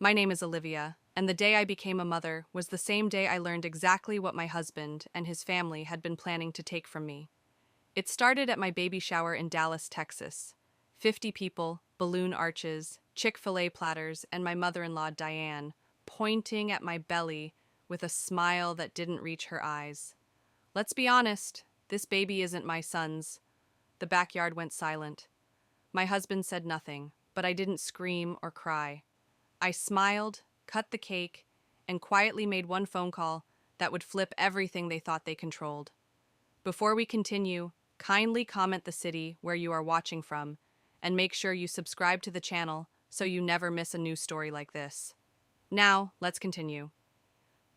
My name is Olivia, and the day I became a mother was the same day I learned exactly what my husband and his family had been planning to take from me. It started at my baby shower in Dallas, Texas. 50 people, balloon arches, Chick-fil-A platters, and my mother-in-law, Diane, pointing at my belly with a smile that didn't reach her eyes. Let's be honest, this baby isn't my son's. The backyard went silent. My husband said nothing, but I didn't scream or cry. I smiled, cut the cake, and quietly made one phone call that would flip everything they thought they controlled. Before we continue, kindly comment the city where you are watching from, and make sure you subscribe to the channel so you never miss a new story like this. Now, let's continue.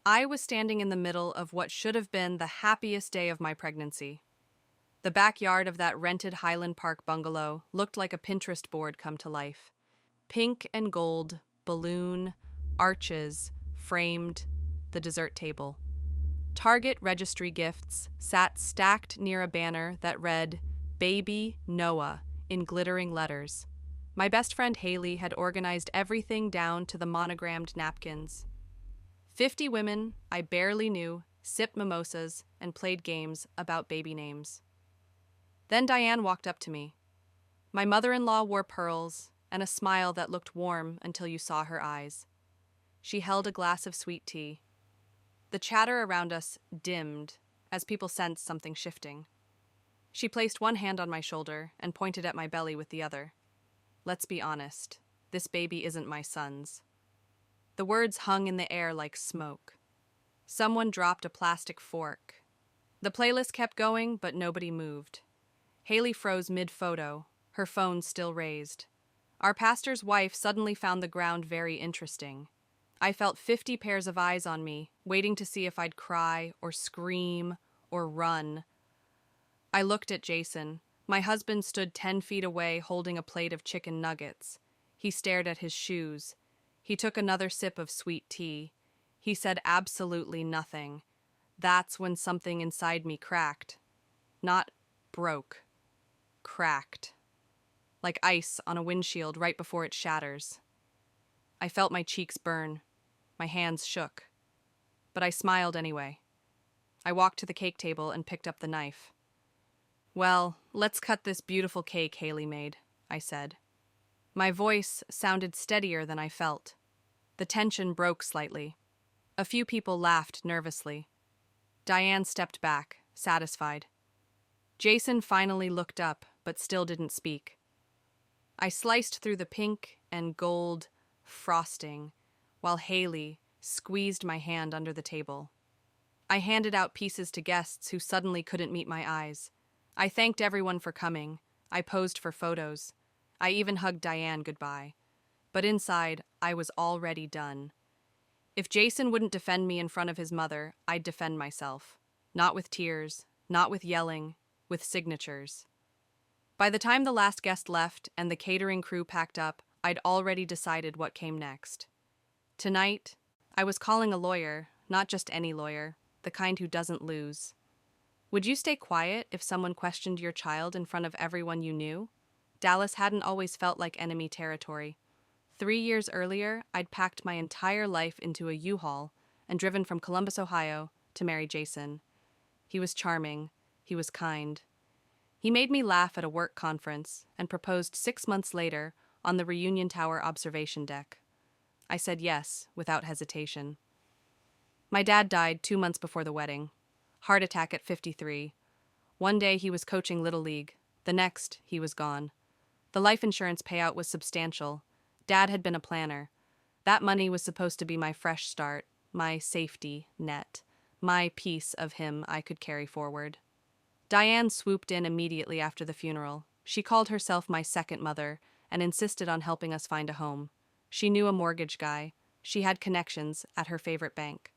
I was standing in the middle of what should have been the happiest day of my pregnancy. The backyard of that rented Highland Park bungalow looked like a Pinterest board come to life. Pink and gold, balloon, arches, framed, the dessert table. Target registry gifts sat stacked near a banner that read, Baby Noah, in glittering letters. My best friend Haley had organized everything down to the monogrammed napkins. 50 women I barely knew sipped mimosas and played games about baby names. Then Diane walked up to me. My mother-in-law wore pearls and a smile that looked warm until you saw her eyes. She held a glass of sweet tea. The chatter around us dimmed as people sensed something shifting. She placed one hand on my shoulder and pointed at my belly with the other. Let's be honest, this baby isn't my son's. The words hung in the air like smoke. Someone dropped a plastic fork. The playlist kept going, but nobody moved. Haley froze mid-photo, her phone still raised. Our pastor's wife suddenly found the ground very interesting. I felt 50 pairs of eyes on me, waiting to see if I'd cry or scream or run. I looked at Jason. My husband stood 10 feet away holding a plate of chicken nuggets. He stared at his shoes. He took another sip of sweet tea. He said absolutely nothing. That's when something inside me cracked. Not broke. Cracked. Like ice on a windshield right before it shatters. I felt my cheeks burn. My hands shook. But I smiled anyway. I walked to the cake table and picked up the knife. Well, let's cut this beautiful cake Haley made, I said. My voice sounded steadier than I felt. The tension broke slightly. A few people laughed nervously. Diane stepped back, satisfied. Jason finally looked up, but still didn't speak. I sliced through the pink and gold frosting, while Haley squeezed my hand under the table. I handed out pieces to guests who suddenly couldn't meet my eyes. I thanked everyone for coming. I posed for photos. I even hugged Diane goodbye. But inside, I was already done. If Jason wouldn't defend me in front of his mother, I'd defend myself. Not with tears, not with yelling, with signatures. By the time the last guest left and the catering crew packed up, I'd already decided what came next. Tonight, I was calling a lawyer, not just any lawyer, the kind who doesn't lose. Would you stay quiet if someone questioned your child in front of everyone you knew? Dallas hadn't always felt like enemy territory. 3 years earlier, I'd packed my entire life into a U-Haul and driven from Columbus, Ohio, to marry Jason. He was charming. He was kind. He made me laugh at a work conference and proposed 6 months later on the Reunion Tower observation deck. I said yes, without hesitation. My dad died 2 months before the wedding. Heart attack at 53. One day he was coaching Little League. The next, he was gone. The life insurance payout was substantial. Dad had been a planner. That money was supposed to be my fresh start, my safety net, my piece of him I could carry forward. Diane swooped in immediately after the funeral. She called herself my second mother and insisted on helping us find a home. She knew a mortgage guy. She had connections at her favorite bank.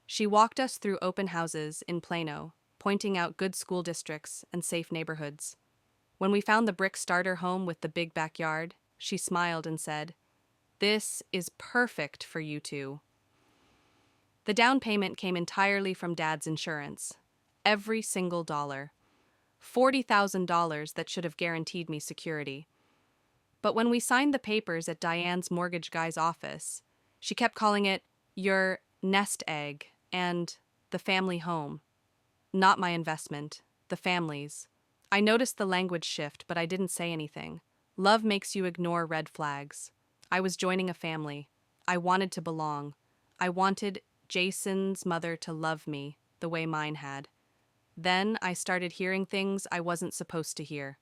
She walked us through open houses in Plano, pointing out good school districts and safe neighborhoods. When we found the brick starter home with the big backyard, she smiled and said, "This is perfect for you two." The down payment came entirely from Dad's insurance. Every single dollar. $40,000 that should have guaranteed me security. But when we signed the papers at Diane's mortgage guy's office, She kept calling it your nest egg and the family home. Not my investment, the family's. I noticed the language shift, but I didn't say anything. Love makes you ignore red flags. I was joining a family. I wanted to belong. I wanted Jason's mother to love me the way mine had. Then I started hearing things I wasn't supposed to hear.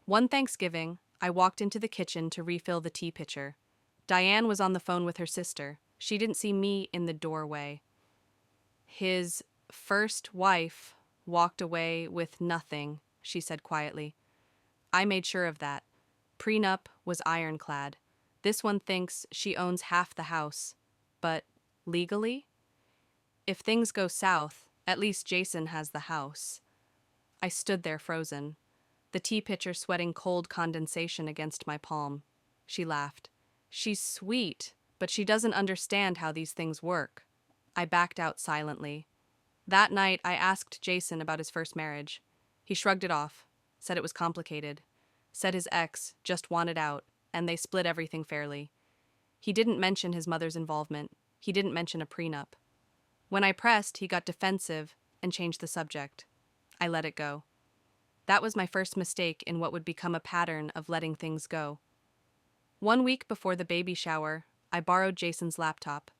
One Thanksgiving, I walked into the kitchen to refill the tea pitcher. Diane was on the phone with her sister. She didn't see me in the doorway. His first wife walked away with nothing, she said quietly. I made sure of that. Prenup was ironclad. This one thinks she owns half the house. But legally? If things go south, at least Jason has the house. I stood there frozen, the tea pitcher sweating cold condensation against my palm. She laughed. She's sweet, but she doesn't understand how these things work. I backed out silently. That night, I asked Jason about his first marriage. He shrugged it off, said it was complicated, said his ex just wanted out, and they split everything fairly. He didn't mention his mother's involvement. He didn't mention a prenup. When I pressed, he got defensive and changed the subject. I let it go. That was my first mistake in what would become a pattern of letting things go. 1 week before the baby shower, I borrowed Jason's laptop.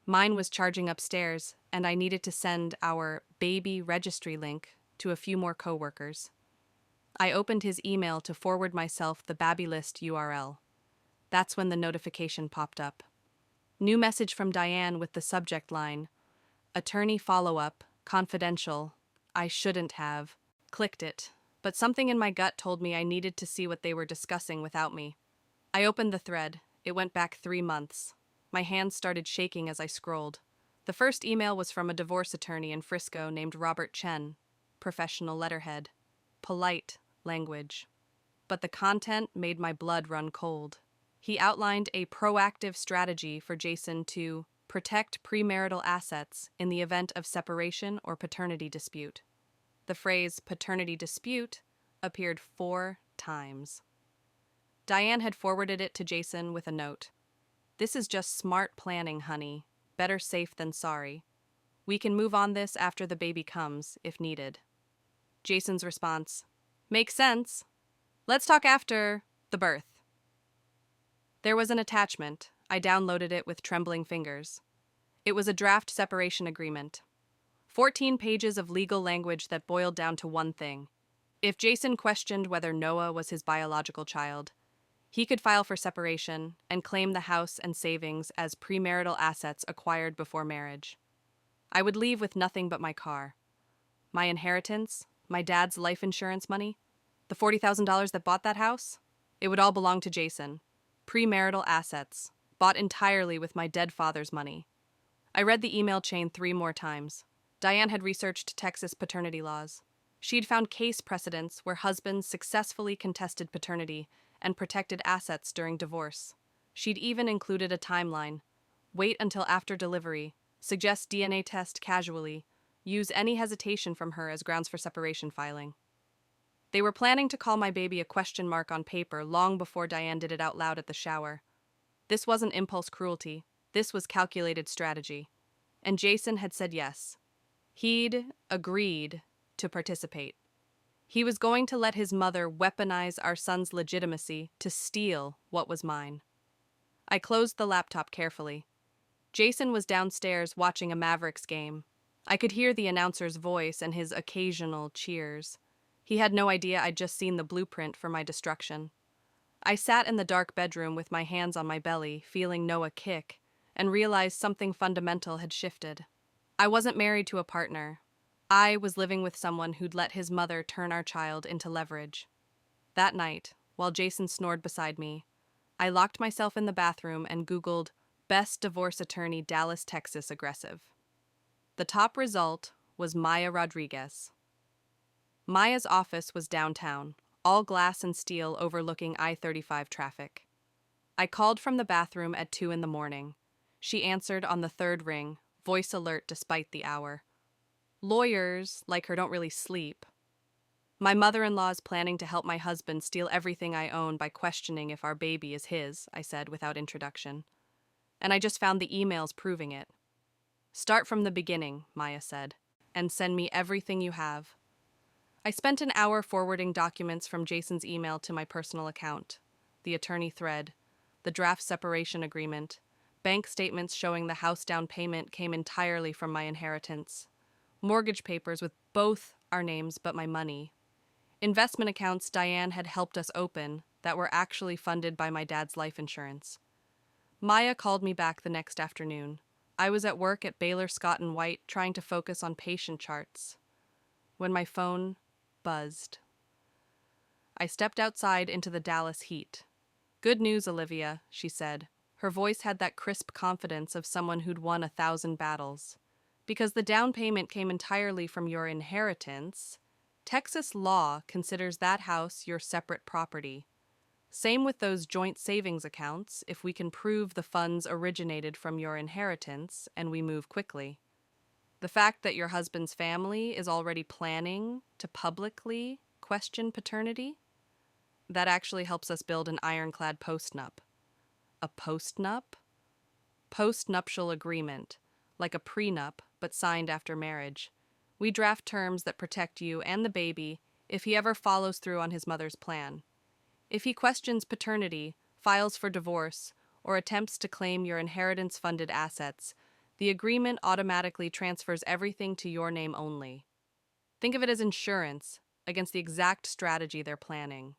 Mine was charging upstairs, and I needed to send our baby registry link to a few more coworkers. I opened his email to forward myself the Babylist URL. That's when the notification popped up. New message from Diane with the subject line, attorney follow-up, confidential. I shouldn't have. Clicked it, but something in my gut told me I needed to see what they were discussing without me. I opened the thread. It went back 3 months. My hands started shaking as I scrolled. The first email was from a divorce attorney in Frisco named Robert Chen. Professional letterhead. Polite language. But the content made my blood run cold. He outlined a proactive strategy for Jason to protect premarital assets in the event of separation or paternity dispute. The phrase paternity dispute appeared 4 times. Diane had forwarded it to Jason with a note. This is just smart planning, honey. Better safe than sorry. We can move on this after the baby comes, if needed. Jason's response, makes sense. Let's talk after the birth. There was an attachment. I downloaded it with trembling fingers. It was a draft separation agreement. 14 pages of legal language that boiled down to one thing. If Jason questioned whether Noah was his biological child, he could file for separation and claim the house and savings as premarital assets acquired before marriage. I would leave with nothing but my car. My inheritance, my dad's life insurance money, the $40,000 that bought that house, it would all belong to Jason. Premarital assets, bought entirely with my dead father's money. I read the email chain 3 more times. Diane had researched Texas paternity laws. She'd found case precedents where husbands successfully contested paternity and protected assets during divorce. She'd even included a timeline. Wait until after delivery, suggest DNA test casually, use any hesitation from her as grounds for separation filing. They were planning to call my baby a question mark on paper long before Diane did it out loud at the shower. This wasn't impulse cruelty. This was calculated strategy. And Jason had said yes. He'd agreed to participate. He was going to let his mother weaponize our son's legitimacy to steal what was mine. I closed the laptop carefully. Jason was downstairs watching a Mavericks game. I could hear the announcer's voice and his occasional cheers. He had no idea I'd just seen the blueprint for my destruction. I sat in the dark bedroom with my hands on my belly, feeling Noah kick, and realized something fundamental had shifted. I wasn't married to a partner. I was living with someone who'd let his mother turn our child into leverage. That night, while Jason snored beside me, I locked myself in the bathroom and Googled Best Divorce Attorney Dallas, Texas Aggressive. The top result was Maya Rodriguez. Maya's office was downtown, all glass and steel overlooking I-35 traffic. I called from the bathroom at 2 a.m. She answered on the 3rd ring, voice alert despite the hour. Lawyers, like her, don't really sleep. My mother-in-law's planning to help my husband steal everything I own by questioning if our baby is his, I said without introduction. And I just found the emails proving it. Start from the beginning, Maya said, and send me everything you have. I spent an hour forwarding documents from Jason's email to my personal account, the attorney thread, the draft separation agreement, bank statements showing the house down payment came entirely from my inheritance, mortgage papers with both our names but my money, investment accounts Diane had helped us open that were actually funded by my dad's life insurance. Maya called me back the next afternoon. I was at work at Baylor Scott and White trying to focus on patient charts when my phone buzzed. I stepped outside into the Dallas heat. "Good news, Olivia," she said. Her voice had that crisp confidence of someone who'd won 1,000 battles. "Because the down payment came entirely from your inheritance, Texas law considers that house your separate property. Same with those joint savings accounts if we can prove the funds originated from your inheritance and we move quickly. The fact that your husband's family is already planning to publicly question paternity, that actually helps us build an ironclad postnup." A postnup? Postnuptial agreement, like a prenup but signed after marriage. We draft terms that protect you and the baby if he ever follows through on his mother's plan. If he questions paternity, files for divorce, or attempts to claim your inheritance-funded assets, the agreement automatically transfers everything to your name only. Think of it as insurance against the exact strategy they're planning.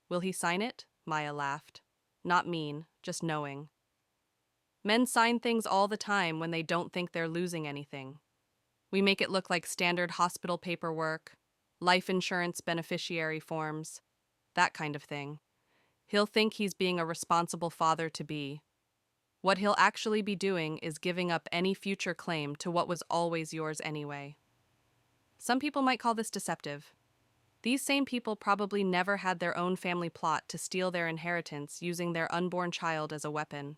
"Will he sign it?" Maya laughed. Not mean, just knowing. Men sign things all the time when they don't think they're losing anything. We make it look like standard hospital paperwork, life insurance beneficiary forms, that kind of thing. He'll think he's being a responsible father-to-be. What he'll actually be doing is giving up any future claim to what was always yours anyway. Some people might call this deceptive. These same people probably never had their own family plot to steal their inheritance using their unborn child as a weapon.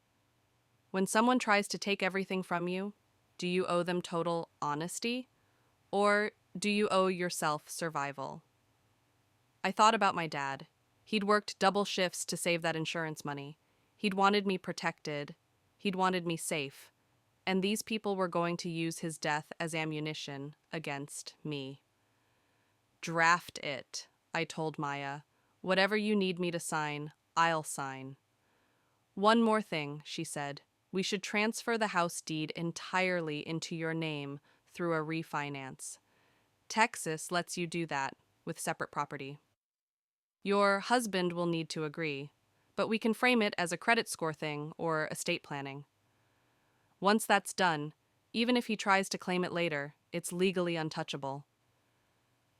When someone tries to take everything from you, do you owe them total honesty? Or do you owe yourself survival? I thought about my dad. He'd worked double shifts to save that insurance money. He'd wanted me protected. He'd wanted me safe. And these people were going to use his death as ammunition against me. "Draft it," I told Maya. "Whatever you need me to sign, I'll sign." "One more thing," she said. "We should transfer the house deed entirely into your name through a refinance. Texas lets you do that with separate property. Your husband will need to agree, but we can frame it as a credit score thing or estate planning. Once that's done, even if he tries to claim it later, it's legally untouchable."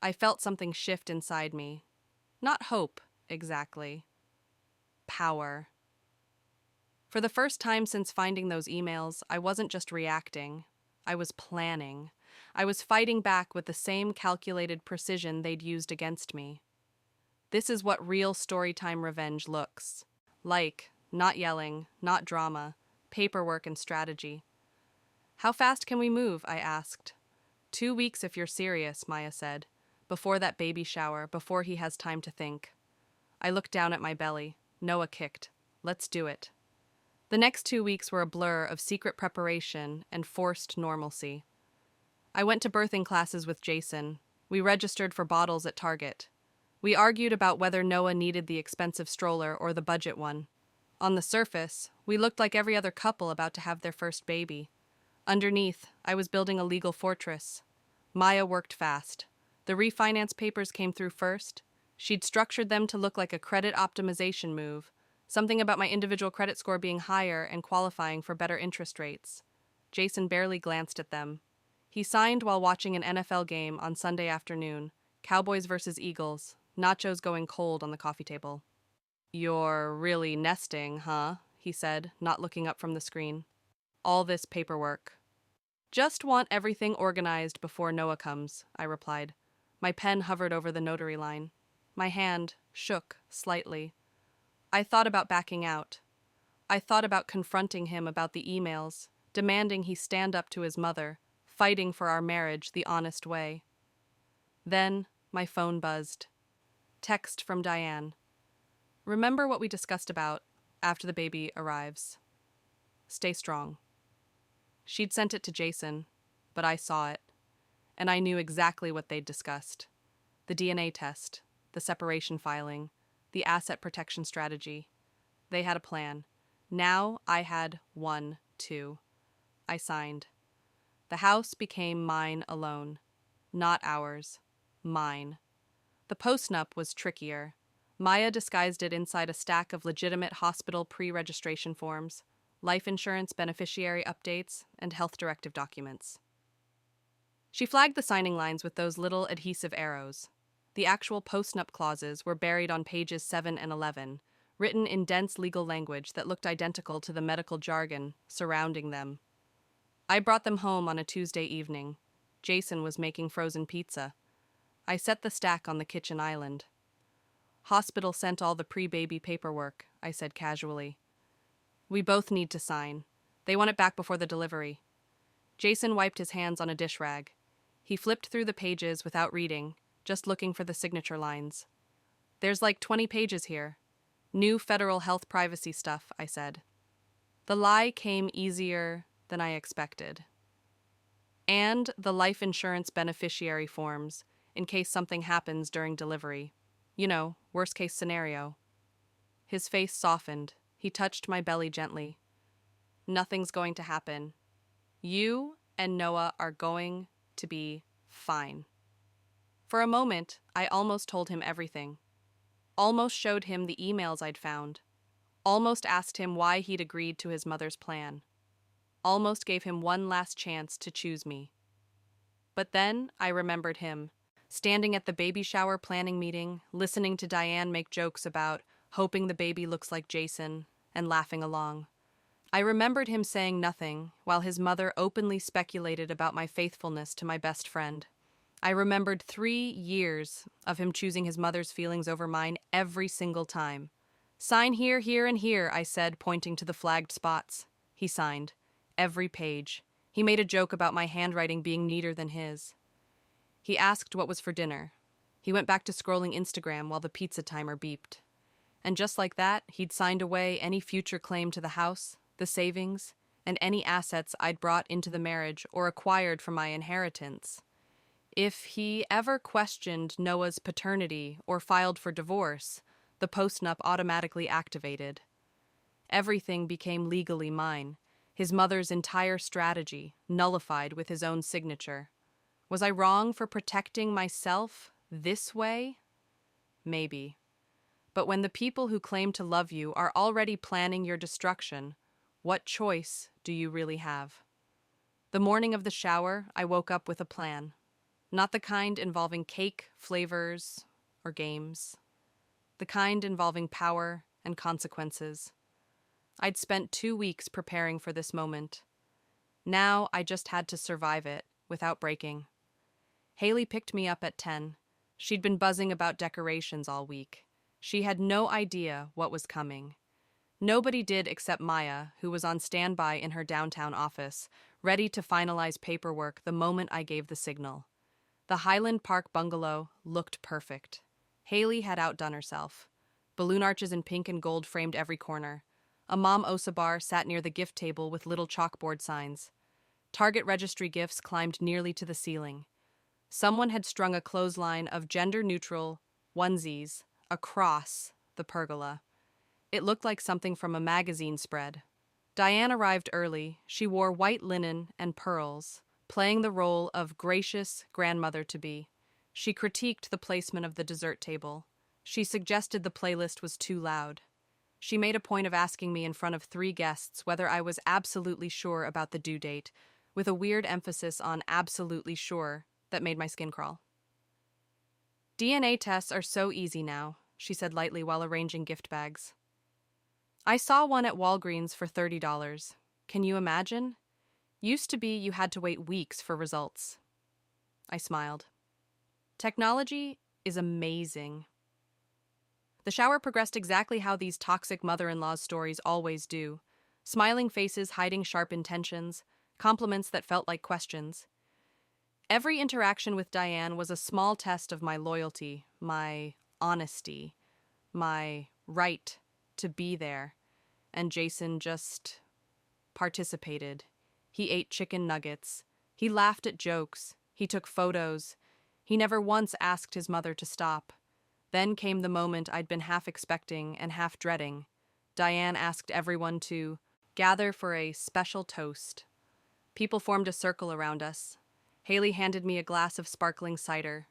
I felt something shift inside me. Not hope, exactly. Power. For the first time since finding those emails, I wasn't just reacting. I was planning. I was fighting back with the same calculated precision they'd used against me. This is what real storytime revenge looks like. Not yelling, not drama, paperwork and strategy. "How fast can we move?" I asked. 2 weeks if you're serious," Maya said. "Before that baby shower, before he has time to think." I looked down at my belly. Noah kicked. "Let's do it." The next 2 weeks were a blur of secret preparation and forced normalcy. I went to birthing classes with Jason. We registered for bottles at Target. We argued about whether Noah needed the expensive stroller or the budget one. On the surface, we looked like every other couple about to have their first baby. Underneath, I was building a legal fortress. Maya worked fast. The refinance papers came through first. She'd structured them to look like a credit optimization move, something about my individual credit score being higher and qualifying for better interest rates. Jason barely glanced at them. He signed while watching an NFL game on Sunday afternoon, Cowboys versus Eagles, nachos going cold on the coffee table. "You're really nesting, huh?" he said, not looking up from the screen. "All this paperwork." "Just want everything organized before Noah comes," I replied. My pen hovered over the notary line. My hand shook slightly. I thought about backing out. I thought about confronting him about the emails, demanding he stand up to his mother, fighting for our marriage the honest way. Then my phone buzzed. Text from Diane. "Remember what we discussed about after the baby arrives. Stay strong. She'd sent it to Jason, but I saw it, and I knew exactly what they'd discussed. The DNA test, the separation filing, the asset protection strategy. They had a plan. Now I had one, too. I signed. The house became mine alone. Not ours. Mine. The postnup was trickier. Maya disguised it inside a stack of legitimate hospital pre-registration forms, life insurance beneficiary updates, and health directive documents. She flagged the signing lines with those little adhesive arrows. The actual postnup clauses were buried on pages 7 and 11, written in dense legal language that looked identical to the medical jargon surrounding them. I brought them home on a Tuesday evening. Jason was making frozen pizza. I set the stack on the kitchen island. Hospital sent all the pre-baby paperwork, I said casually. We both need to sign. They want it back before the delivery. Jason wiped his hands on a dish rag. He flipped through the pages without reading, just looking for the signature lines. There's like 20 pages here. New federal health privacy stuff, I said. The lie came easier than I expected. And the life insurance beneficiary forms, in case something happens during delivery. You know, worst case scenario. His face softened. He touched my belly gently. Nothing's going to happen. You and Noah are going to be fine. For a moment, I almost told him everything. Almost showed him the emails I'd found. Almost asked him why he'd agreed to his mother's plan. Almost gave him one last chance to choose me. But then I remembered him, standing at the baby shower planning meeting, listening to Diane make jokes about hoping the baby looks like Jason, and laughing along. I remembered him saying nothing, while his mother openly speculated about my faithfulness to my best friend. I remembered 3 years of him choosing his mother's feelings over mine every single time. Sign here, here, and here, I said, pointing to the flagged spots. He signed. Every page. He made a joke about my handwriting being neater than his. He asked what was for dinner. He went back to scrolling Instagram while the pizza timer beeped. And just like that, he'd signed away any future claim to the house, the savings, and any assets I'd brought into the marriage or acquired from my inheritance. If he ever questioned Noah's paternity or filed for divorce, the postnup automatically activated. Everything became legally mine, his mother's entire strategy nullified with his own signature. Was I wrong for protecting myself this way? Maybe. But when the people who claim to love you are already planning your destruction, what choice do you really have? The morning of the shower, I woke up with a plan. Not the kind involving cake, flavors, or games. The kind involving power and consequences. I'd spent 2 weeks preparing for this moment. Now I just had to survive it without breaking. Haley picked me up at 10. She'd been buzzing about decorations all week. She had no idea what was coming. Nobody did except Maya, who was on standby in her downtown office, ready to finalize paperwork the moment I gave the signal. The Highland Park bungalow looked perfect. Haley had outdone herself. Balloon arches in pink and gold framed every corner. A Mom Osa bar sat near the gift table with little chalkboard signs. Target registry gifts climbed nearly to the ceiling. Someone had strung a clothesline of gender-neutral onesies across the pergola. It looked like something from a magazine spread. Diane arrived early. She wore white linen and pearls, playing the role of gracious grandmother-to-be. She critiqued the placement of the dessert table. She suggested the playlist was too loud. She made a point of asking me in front of 3 guests whether I was absolutely sure about the due date, with a weird emphasis on absolutely sure that made my skin crawl. DNA tests are so easy now, she said lightly while arranging gift bags. I saw one at Walgreens for $30. Can you imagine? Used to be you had to wait weeks for results. I smiled. Technology is amazing. The shower progressed exactly how these toxic mother-in-law's stories always do. Smiling faces hiding sharp intentions, compliments that felt like questions. Every interaction with Diane was a small test of my loyalty, my honesty, my right to be there. And Jason just participated. He ate chicken nuggets. He laughed at jokes. He took photos. He never once asked his mother to stop. Then came the moment I'd been half expecting and half dreading. Diane asked everyone to gather for a special toast. People formed a circle around us. Haley handed me a glass of sparkling cider.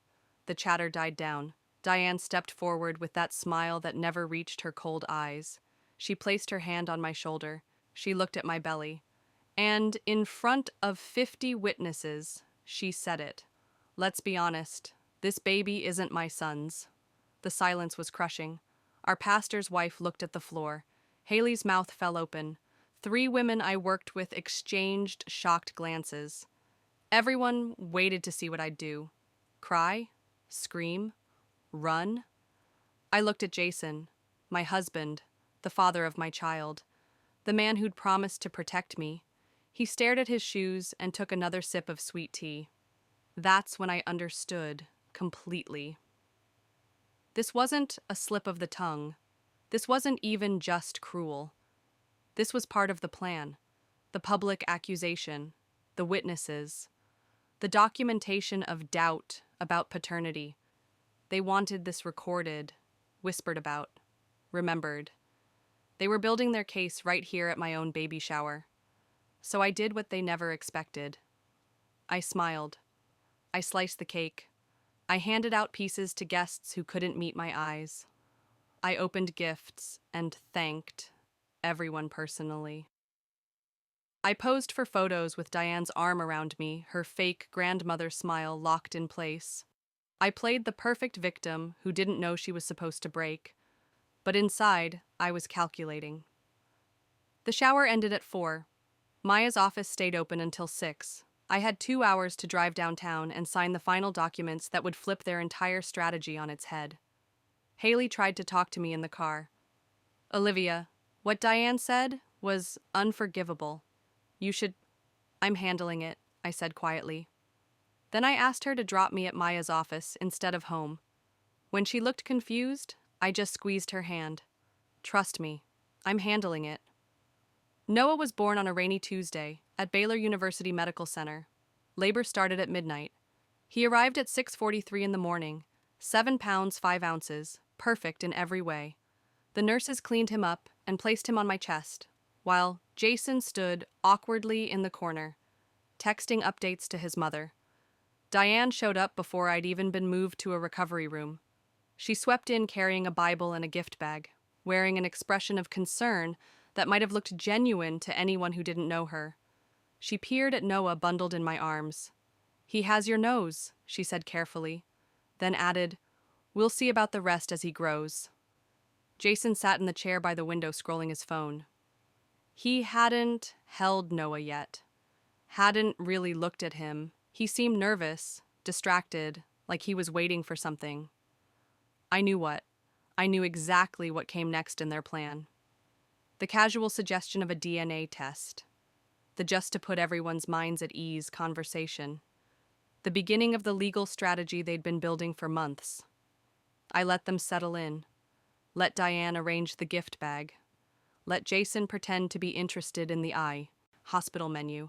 The chatter died down. Diane stepped forward with that smile that never reached her cold eyes. She placed her hand on my shoulder. She looked at my belly. And in front of 50 witnesses, she said it. Let's be honest, this baby isn't my son's. The silence was crushing. Our pastor's wife looked at the floor. Haley's mouth fell open. 3 women I worked with exchanged shocked glances. Everyone waited to see what I'd do. Cry? Scream? Run? I looked at Jason, my husband, the father of my child, the man who'd promised to protect me. He stared at his shoes and took another sip of sweet tea. That's when I understood completely. This wasn't a slip of the tongue. This wasn't even just cruel. This was part of the plan. The public accusation, the witnesses, the documentation of doubt about paternity. They wanted this recorded, whispered about, remembered. They were building their case right here at my own baby shower. So I did what they never expected. I smiled. I sliced the cake. I handed out pieces to guests who couldn't meet my eyes. I opened gifts and thanked everyone personally. I posed for photos with Diane's arm around me, her fake grandmother smile locked in place. I played the perfect victim who didn't know she was supposed to break, but inside, I was calculating. The shower ended at 4. Maya's office stayed open until 6. I had 2 hours to drive downtown and sign the final documents that would flip their entire strategy on its head. Haley tried to talk to me in the car. Olivia, what Diane said was unforgivable. I'm handling it, I said quietly. Then I asked her to drop me at Maya's office instead of home. When she looked confused, I just squeezed her hand. Trust me, I'm handling it. Noah was born on a rainy Tuesday at Baylor University Medical Center. Labor started at midnight. He arrived at 6:43 in the morning, 7 pounds 5 ounces, perfect in every way. The nurses cleaned him up and placed him on my chest, while Jason stood awkwardly in the corner, texting updates to his mother. Diane showed up before I'd even been moved to a recovery room. She swept in carrying a Bible and a gift bag, wearing an expression of concern that might have looked genuine to anyone who didn't know her. She peered at Noah bundled in my arms. He has your nose, she said carefully, then added, we'll see about the rest as he grows. Jason sat in the chair by the window scrolling his phone. He hadn't held Noah yet, hadn't really looked at him. He seemed nervous, distracted, like he was waiting for something. I knew what. I knew exactly what came next in their plan. The casual suggestion of a DNA test. The just to put everyone's minds at ease conversation. The beginning of the legal strategy they'd been building for months. I let them settle in. Let Diane arrange the gift bag. Let Jason pretend to be interested in the hospital menu.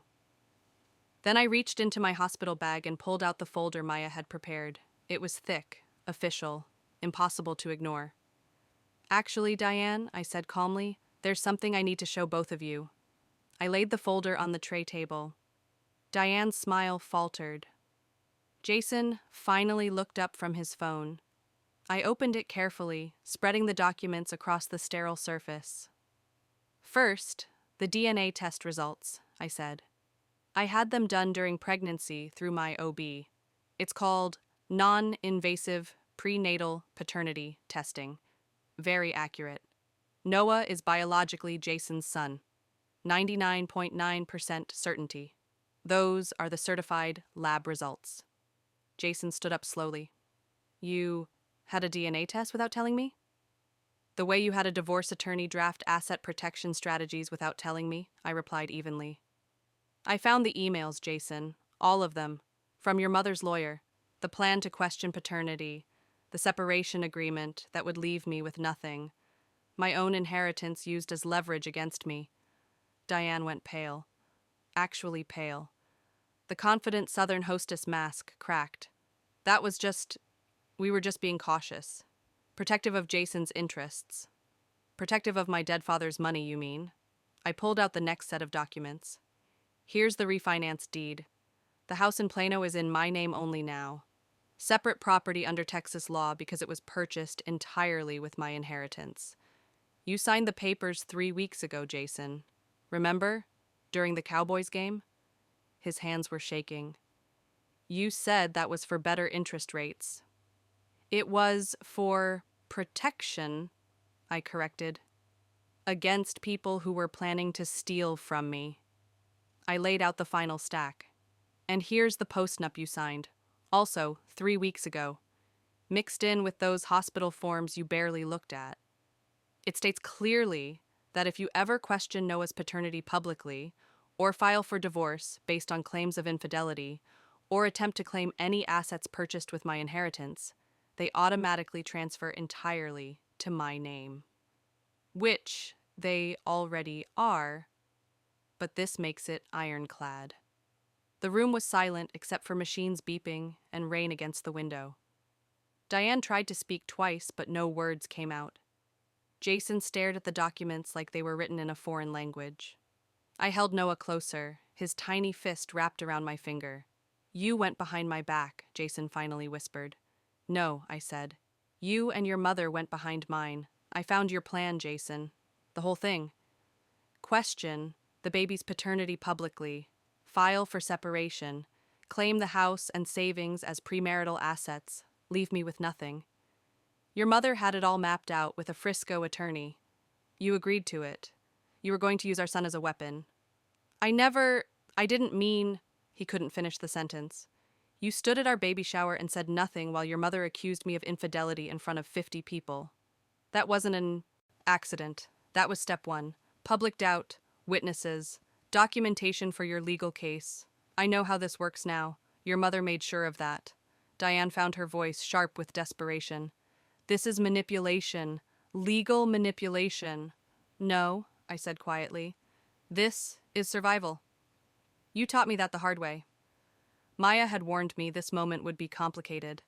Then I reached into my hospital bag and pulled out the folder Maya had prepared. It was thick, official, impossible to ignore. Actually, Diane, I said calmly, there's something I need to show both of you. I laid the folder on the tray table. Diane's smile faltered. Jason finally looked up from his phone. I opened it carefully, spreading the documents across the sterile surface. First, the DNA test results, I said. I had them done during pregnancy through my OB. It's called non-invasive prenatal paternity testing. Very accurate. Noah is biologically Jason's son. 99.9% certainty. Those are the certified lab results. Jason stood up slowly. You had a DNA test without telling me? The way you had a divorce attorney draft asset protection strategies without telling me, I replied evenly. I found the emails, Jason, all of them, from your mother's lawyer, the plan to question paternity, the separation agreement that would leave me with nothing, my own inheritance used as leverage against me. Diane went pale. Actually pale. The confident Southern hostess mask cracked. We were just being cautious. Protective of Jason's interests. Protective of my dead father's money, you mean? I pulled out the next set of documents. Here's the refinance deed. The house in Plano is in my name only now. Separate property under Texas law because it was purchased entirely with my inheritance. You signed the papers 3 weeks ago, Jason. Remember? During the Cowboys game? His hands were shaking. You said that was for better interest rates. It was for protection, I corrected. Against people who were planning to steal from me. I laid out the final stack. And here's the postnup you signed. Also, 3 weeks ago. Mixed in with those hospital forms you barely looked at. It states clearly that if you ever question Noah's paternity publicly, or file for divorce based on claims of infidelity, or attempt to claim any assets purchased with my inheritance, they automatically transfer entirely to my name. Which they already are, but this makes it ironclad. The room was silent except for machines beeping and rain against the window. Diane tried to speak twice, but no words came out. Jason stared at the documents like they were written in a foreign language. I held Noah closer, his tiny fist wrapped around my finger. You went behind my back, Jason finally whispered. No, I said. You and your mother went behind mine. I found your plan, Jason. The whole thing. Question the baby's paternity publicly. File for separation. Claim the house and savings as premarital assets. Leave me with nothing. Your mother had it all mapped out with a Frisco attorney. You agreed to it. You were going to use our son as a weapon. I didn't mean, he couldn't finish the sentence. You stood at our baby shower and said nothing while your mother accused me of infidelity in front of 50 people. That wasn't an accident. That was step 1. Public doubt, witnesses, documentation for your legal case. I know how this works now. Your mother made sure of that. Diane found her voice sharp with desperation. This is manipulation. Legal manipulation. No, I said quietly. This is survival. You taught me that the hard way. Maya had warned me this moment would be complicated,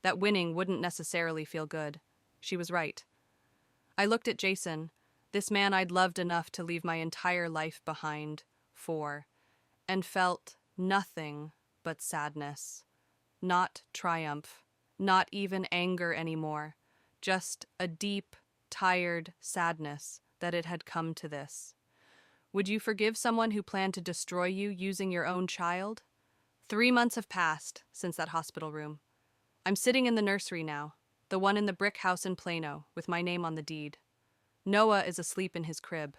that winning wouldn't necessarily feel good. She was right. I looked at Jason, this man I'd loved enough to leave my entire life behind for, and felt nothing but sadness. Not triumph, not even anger anymore, just a deep, tired sadness that it had come to this. Would you forgive someone who planned to destroy you using your own child? 3 months have passed since that hospital room. I'm sitting in the nursery now, the one in the brick house in Plano, with my name on the deed. Noah is asleep in his crib.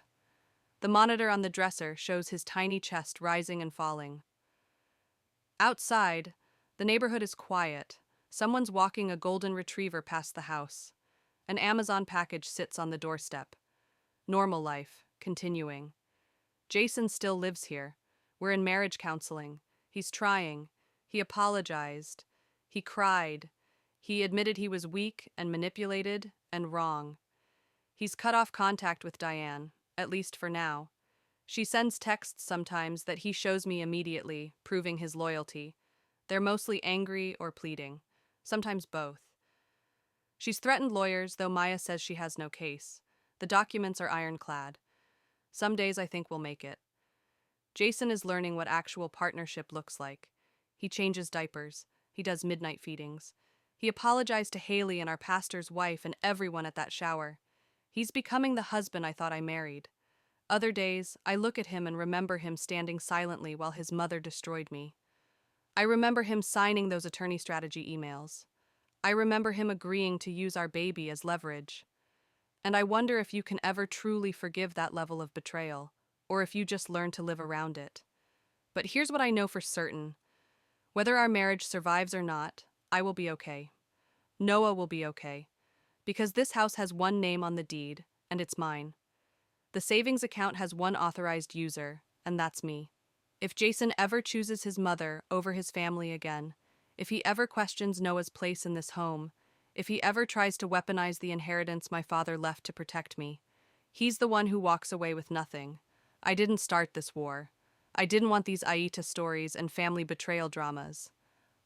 The monitor on the dresser shows his tiny chest rising and falling. Outside, the neighborhood is quiet. Someone's walking a golden retriever past the house. An Amazon package sits on the doorstep. Normal life, continuing. Jason still lives here. We're in marriage counseling. He's trying. He apologized. He cried. He admitted he was weak and manipulated and wrong. He's cut off contact with Diane, at least for now. She sends texts sometimes that he shows me immediately, proving his loyalty. They're mostly angry or pleading, sometimes both. She's threatened lawyers, though Maya says she has no case. The documents are ironclad. Some days I think we'll make it. Jason is learning what actual partnership looks like. He changes diapers. He does midnight feedings. He apologized to Haley and our pastor's wife and everyone at that shower. He's becoming the husband I thought I married. Other days, I look at him and remember him standing silently while his mother destroyed me. I remember him signing those attorney strategy emails. I remember him agreeing to use our baby as leverage. And I wonder if you can ever truly forgive that level of betrayal, or if you just learn to live around it. But here's what I know for certain. Whether our marriage survives or not, I will be okay. Noah will be okay. Because this house has one name on the deed, and it's mine. The savings account has one authorized user, and that's me. If Jason ever chooses his mother over his family again, if he ever questions Noah's place in this home, if he ever tries to weaponize the inheritance my father left to protect me, he's the one who walks away with nothing. I didn't start this war. I didn't want these AITA stories and family betrayal dramas.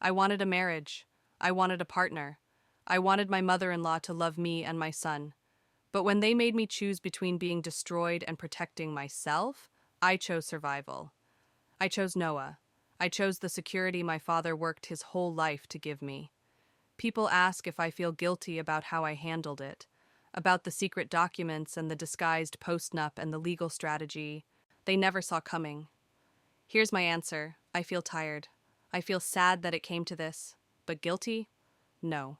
I wanted a marriage. I wanted a partner. I wanted my mother-in-law to love me and my son. But when they made me choose between being destroyed and protecting myself, I chose survival. I chose Noah. I chose the security my father worked his whole life to give me. People ask if I feel guilty about how I handled it, about the secret documents and the disguised postnup and the legal strategy they never saw coming. Here's my answer. I feel tired. I feel sad that it came to this. But guilty? No.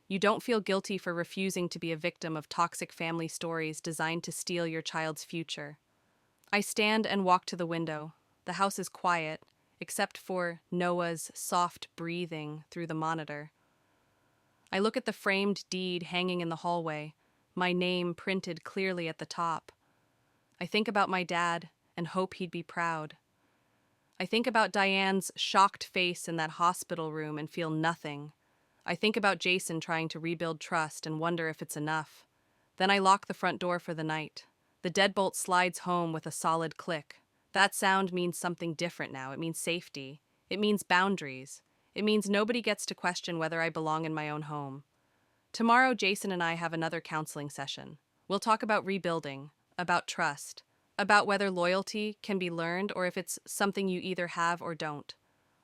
You don't feel guilty for refusing to be a victim of toxic family stories designed to steal your child's future. I stand and walk to the window. The house is quiet, except for Noah's soft breathing through the monitor. I look at the framed deed hanging in the hallway, my name printed clearly at the top. I think about my dad and hope he'd be proud. I think about Diane's shocked face in that hospital room and feel nothing. I think about Jason trying to rebuild trust and wonder if it's enough. Then I lock the front door for the night. The deadbolt slides home with a solid click. That sound means something different now. It means safety. It means boundaries. It means nobody gets to question whether I belong in my own home. Tomorrow, Jason and I have another counseling session. We'll talk about rebuilding, about trust, about whether loyalty can be learned or if it's something you either have or don't.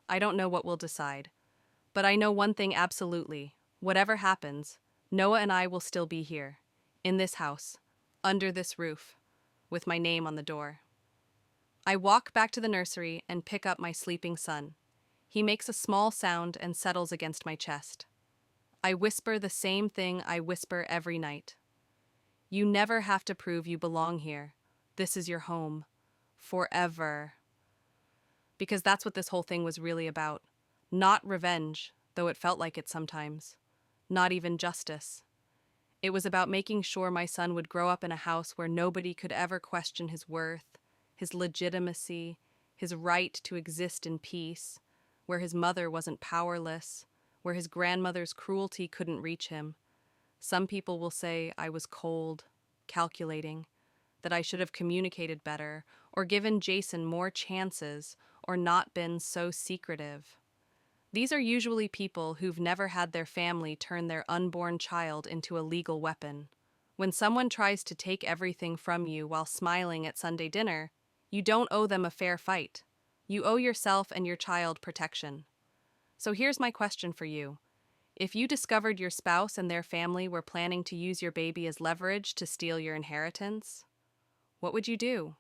I don't know what we'll decide. But I know one thing absolutely. Whatever happens, Noah and I will still be here, in this house, under this roof, with my name on the door. I walk back to the nursery and pick up my sleeping son. He makes a small sound and settles against my chest. I whisper the same thing I whisper every night. You never have to prove you belong here. This is your home. Forever. Because that's what this whole thing was really about. Not revenge, though it felt like it sometimes. Not even justice. It was about making sure my son would grow up in a house where nobody could ever question his worth, his legitimacy, his right to exist in peace, where his mother wasn't powerless, where his grandmother's cruelty couldn't reach him. Some people will say I was cold, calculating, that I should have communicated better, or given Jason more chances, or not been so secretive. These are usually people who've never had their family turn their unborn child into a legal weapon. When someone tries to take everything from you while smiling at Sunday dinner, you don't owe them a fair fight. You owe yourself and your child protection. So here's my question for you. If you discovered your spouse and their family were planning to use your baby as leverage to steal your inheritance, what would you do?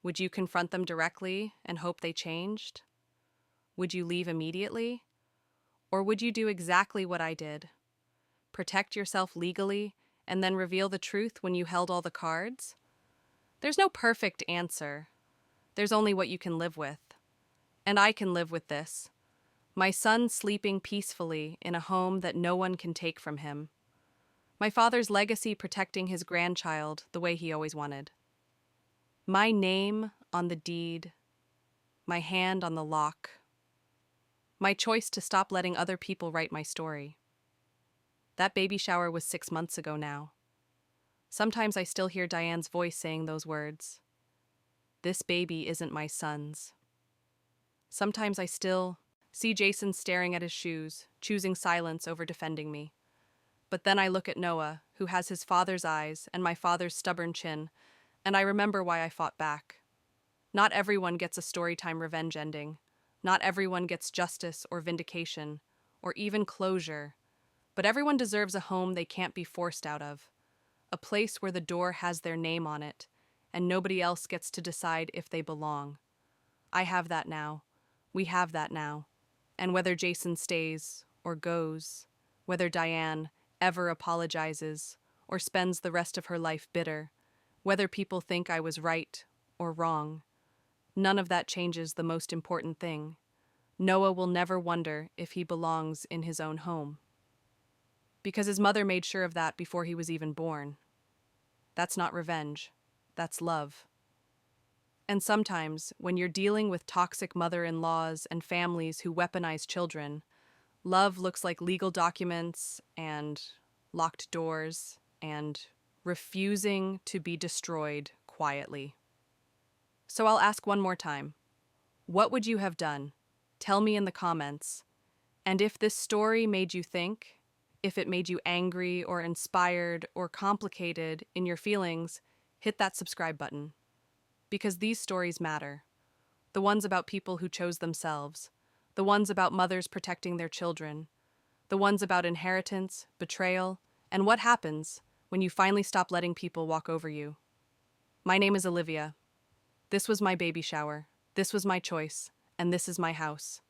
Would you confront them directly and hope they changed? Would you leave immediately? Or would you do exactly what I did? Protect yourself legally and then reveal the truth when you held all the cards? There's no perfect answer. There's only what you can live with. And I can live with this. My son sleeping peacefully in a home that no one can take from him. My father's legacy protecting his grandchild the way he always wanted. My name on the deed. My hand on the lock. My choice to stop letting other people write my story. That baby shower was 6 months ago now. Sometimes I still hear Diane's voice saying those words. This baby isn't my son's. Sometimes I still see Jason staring at his shoes, choosing silence over defending me. But then I look at Noah, who has his father's eyes and my father's stubborn chin, and I remember why I fought back. Not everyone gets a storytime revenge ending. Not everyone gets justice or vindication, or even closure. But everyone deserves a home they can't be forced out of. A place where the door has their name on it, and nobody else gets to decide if they belong. I have that now. We have that now. And whether Jason stays or goes, whether Diane ever apologizes or spends the rest of her life bitter, whether people think I was right or wrong, none of that changes the most important thing. Noah will never wonder if he belongs in his own home. Because his mother made sure of that before he was even born. That's not revenge. That's love. And sometimes, when you're dealing with toxic mother-in-laws and families who weaponize children, love looks like legal documents and locked doors and refusing to be destroyed quietly. So I'll ask one more time. What would you have done? Tell me in the comments. And if this story made you think, if it made you angry or inspired or complicated in your feelings, hit that subscribe button. Because these stories matter. The ones about people who chose themselves, the ones about mothers protecting their children, the ones about inheritance, betrayal, and what happens when you finally stop letting people walk over you. My name is Olivia. This was my baby shower. This was my choice. And this is my house.